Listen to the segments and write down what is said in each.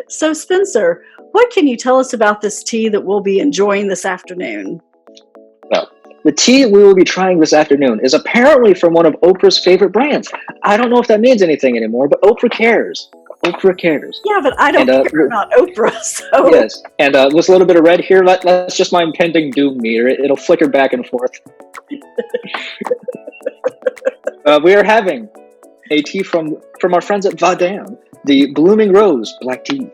So, Spencer, what can you tell us about this tea that we'll be enjoying this afternoon? Well, the tea we will be trying this afternoon is apparently from one of Oprah's favorite brands. I don't know if that means anything anymore, but Oprah cares. Oprah cares. Yeah, but I don't care about Oprah, so... Yes, and with a little bit of red here, that's just my impending doom meter. It'll flicker back and forth. We are having a tea from our friends at Vahdam, the Blooming Rose Black Tea.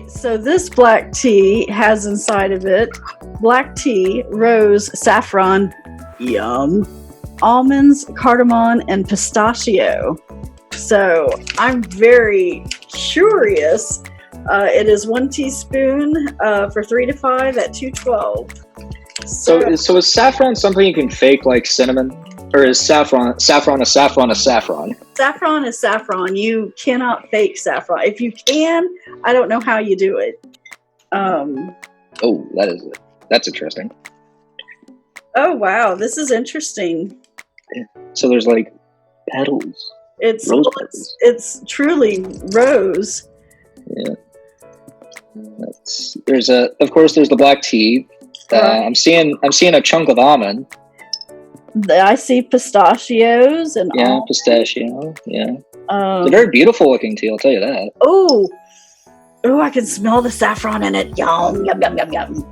So this black tea has inside of it black tea, rose, saffron, yum, almonds, cardamom, and pistachio. So I'm very curious. It is 1 teaspoon for 3 to 5 at $2.12. So is saffron something you can fake like cinnamon? Or is saffron a saffron? Saffron is saffron. You cannot fake saffron. If you can, I don't know how you do it. That's interesting. Oh wow, this is interesting. Yeah. So there's like petals. It's truly rose. Yeah. There's the black tea. I'm seeing a chunk of almond. I see pistachios and pistachio. Yeah, it's a very beautiful looking tea. I'll tell you that. Oh, I can smell the saffron in it. Yum, yum, yum, yum, yum.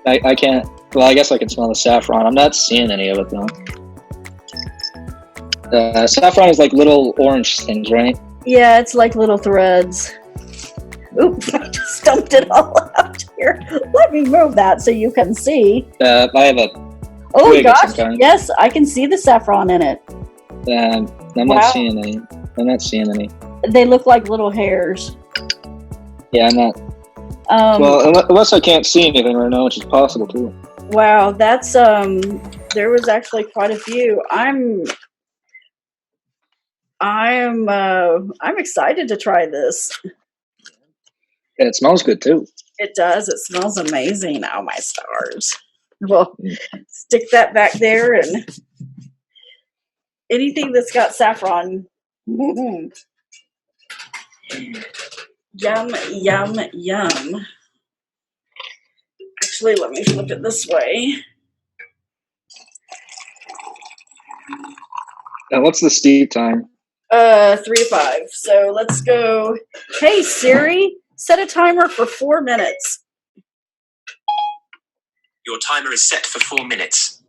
I can't. Well, I guess I can smell the saffron. I'm not seeing any of it though. Saffron is like little orange things, right? Yeah, it's like little threads. Oops, I just dumped it all out here. Let me move that so you can see. I have a. Oh gosh, yes, I can see the saffron in it. I'm not seeing any. They look like little hairs. Yeah, I'm not. Well, unless I can't see anything right now, which is possible too. Wow, that's there was actually quite a few. I'm excited to try this. And it smells good too. It does. It smells amazing. Oh my stars. Well, stick that back there, and anything that's got saffron. Yum, yum, yum. Actually, let me flip it this way. Now, what's the steep time? 3 to 5. So let's go. Hey Siri, set a timer for 4 minutes. Your timer is set for 4 minutes.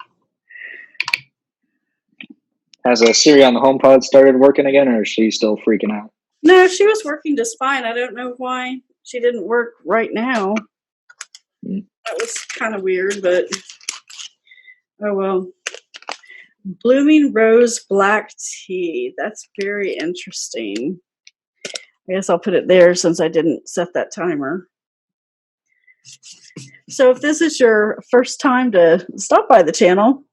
Has Siri on the HomePod started working again, or is she still freaking out? No, she was working just fine. I don't know why she didn't work right now. That was kind of weird, but oh well. Blooming Rose Black Tea. That's very interesting. I guess I'll put it there since I didn't set that timer. So if this is your first time to stop by the channel,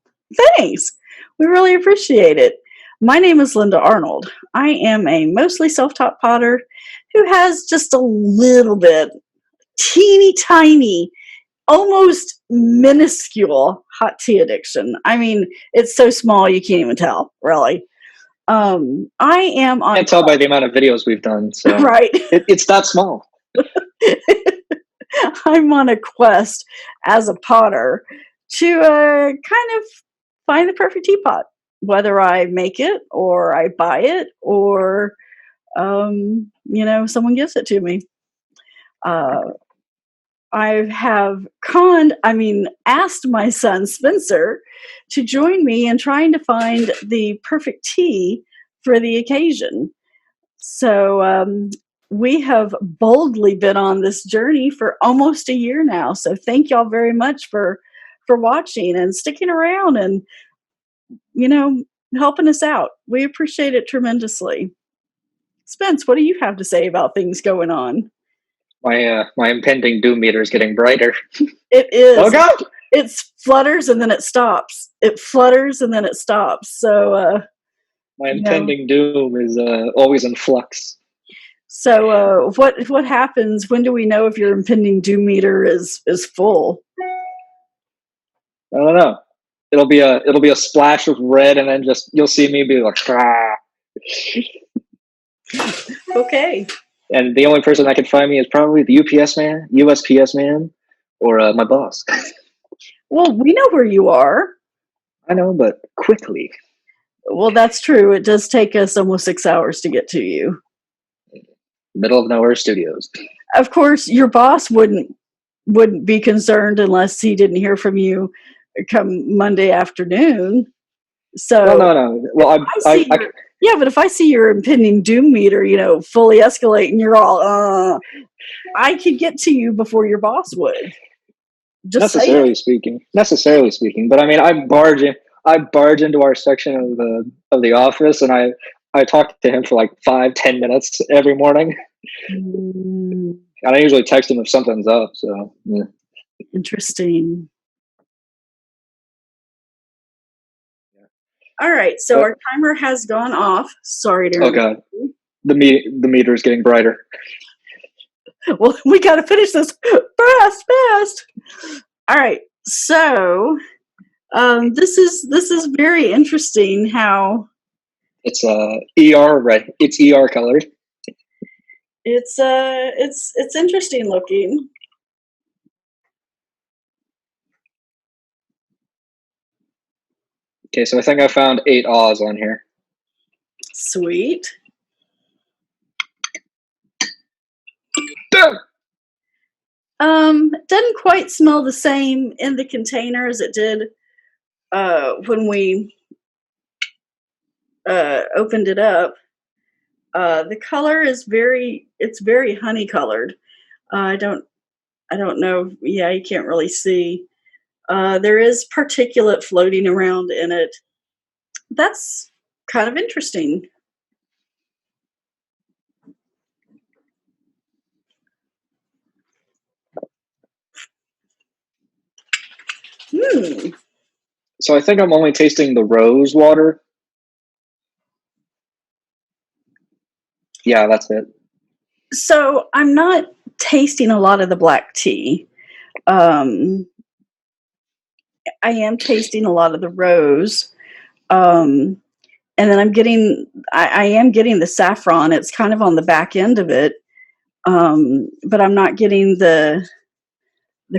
thanks. We really appreciate it. My name is Linda Arnold. I am a mostly self-taught potter who has just a little bit, teeny tiny, almost minuscule hot tea addiction. I mean, it's so small you can't even tell, really. I am on. Can't tell by the amount of videos we've done. So right. It's that small. I'm on a quest as a potter to kind of find the perfect teapot, whether I make it or I buy it or, someone gives it to me. I have asked my son Spencer to join me in trying to find the perfect tea for the occasion. So we have boldly been on this journey for almost a year now. So thank y'all very much for watching and sticking around and, helping us out. We appreciate it tremendously. Spence, what do you have to say about things going on? My impending doom meter is getting brighter. It is. Oh God! It flutters and then it stops. It flutters and then it stops. So my impending doom is always in flux. So, what happens? When do we know if your impending doom meter is full? I don't know. It'll be a splash of red, and then just you'll see me be like, ah. Okay. And the only person that can find me is probably the USPS man, or my boss. Well, we know where you are. I know, but quickly. Well, that's true. It does take us almost 6 hours to get to you. Middle of nowhere studios. Of course, your boss wouldn't be concerned unless he didn't hear from you come Monday afternoon. So well, no. Well, but if I see your impending doom meter, fully escalate, and you're all, I could get to you before your boss would. Just necessarily speaking, but I mean, I barge into our section of the office, and I talk to him for like 5-10 minutes every morning. And I usually text him if something's up. So yeah. Interesting. All right, so our timer has gone off. Sorry to interrupt. Okay. The meter is getting brighter. Well, we got to finish this fast. All right, so this is very interesting. How it's ER red. It's ER colored. It's interesting looking. Okay, so I think I found 8 O's on here. Sweet. Doesn't quite smell the same in the container as it did when we opened it up. The color is very honey colored. I don't know. Yeah, you can't really see. There is particulate floating around in it. That's kind of interesting. So I think I'm only tasting the rose water. Yeah, that's it. So I'm not tasting a lot of the black tea. I am tasting a lot of the rose. And then I am getting the saffron. It's kind of on the back end of it. But I'm not getting the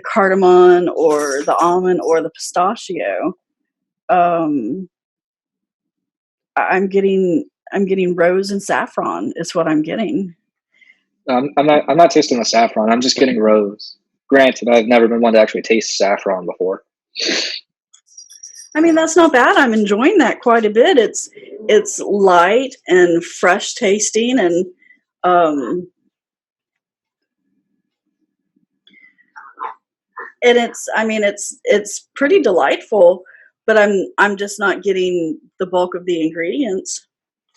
cardamom or the almond or the pistachio. I'm getting rose and saffron is what I'm getting. I'm not tasting the saffron. I'm just getting rose. Granted, I've never been one to actually taste saffron before. I mean, that's not bad. I'm enjoying that quite a bit. It's light and fresh tasting, and it's pretty delightful. But I'm just not getting the bulk of the ingredients.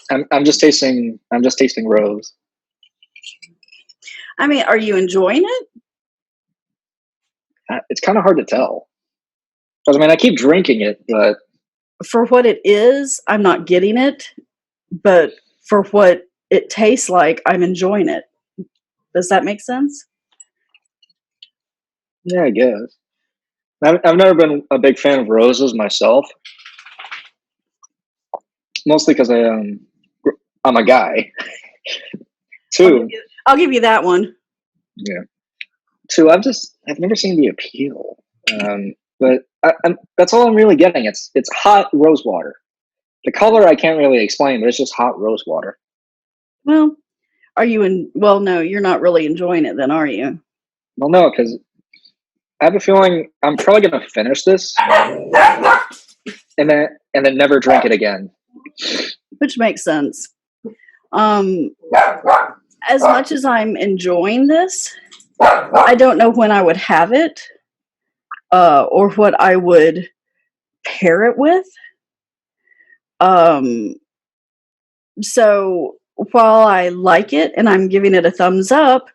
I'm just tasting rose. I mean, are you enjoying it? It's kind of hard to tell. Because I mean, I keep drinking it, but for what it is, I'm not getting it. But for what it tastes like, I'm enjoying it. Does that make sense? Yeah, I guess. I've never been a big fan of roses myself. Mostly because I'm a guy. 2, I'll give you that one. Yeah. 2, I've never seen the appeal. But that's all I'm really getting. It's hot rose water. The color I can't really explain, but it's just hot rose water. Well, no, you're not really enjoying it then, are you? Well, no, because I have a feeling I'm probably going to finish this and then never drink it again. Which makes sense. As much as I'm enjoying this, I don't know when I would have it or what I would pair it with. So while I like it and I'm giving it a thumbs up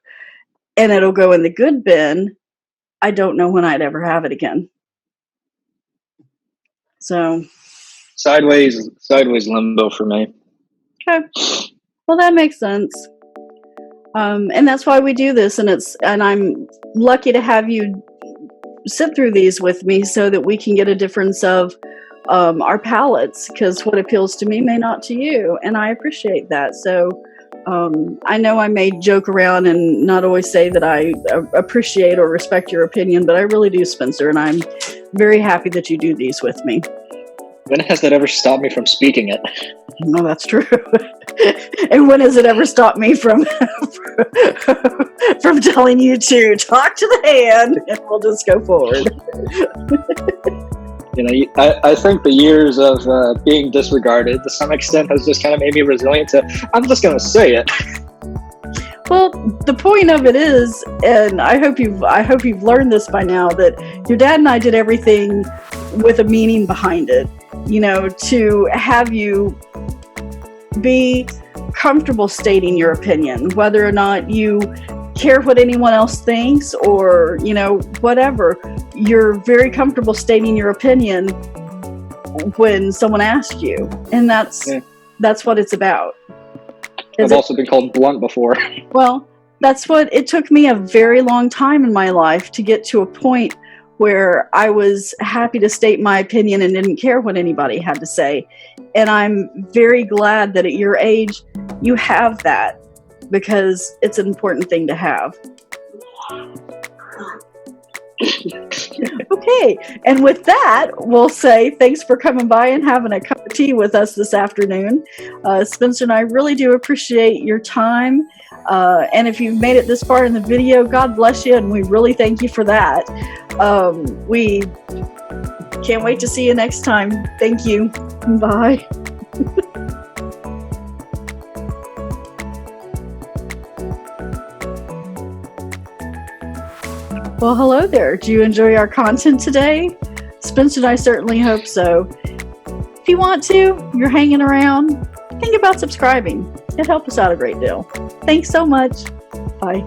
and it'll go in the good bin, I don't know when I'd ever have it again. So sideways limbo for me. Okay. Well, that makes sense. And that's why we do this, and I'm lucky to have you sit through these with me so that we can get a difference of our palates, because what appeals to me may not to you, and I appreciate that. So I know I may joke around and not always say that I appreciate or respect your opinion, but I really do, Spencer, and I'm very happy that you do these with me. When has that ever stopped me from speaking it? No, that's true. And when has it ever stopped me from from telling you to talk to the hand, and we'll just go forward? I think the years of being disregarded to some extent has just kind of made me resilient to, I'm just going to say it. Well, the point of it is, and I hope you've learned this by now, that your dad and I did everything with a meaning behind it. To have you be comfortable stating your opinion, whether or not you care what anyone else thinks, or whatever. You're very comfortable stating your opinion when someone asks you, and that's what it's about. I've also been called blunt before. Well, that's what it took me a very long time in my life to get to a point where I was happy to state my opinion and didn't care what anybody had to say. And I'm very glad that at your age you have that, because it's an important thing to have. Okay, and with that, we'll say thanks for coming by and having a cup of tea with us this afternoon. Spencer and I really do appreciate your time. And if you've made it this far in the video, God bless you, and we really thank you for that. We can't wait to see you next time. Thank you. Bye. Well, hello there. Do you enjoy our content today? Spencer and I certainly hope so. If you want to, you're hanging around, think about subscribing. It helps us out a great deal. Thanks so much. Bye.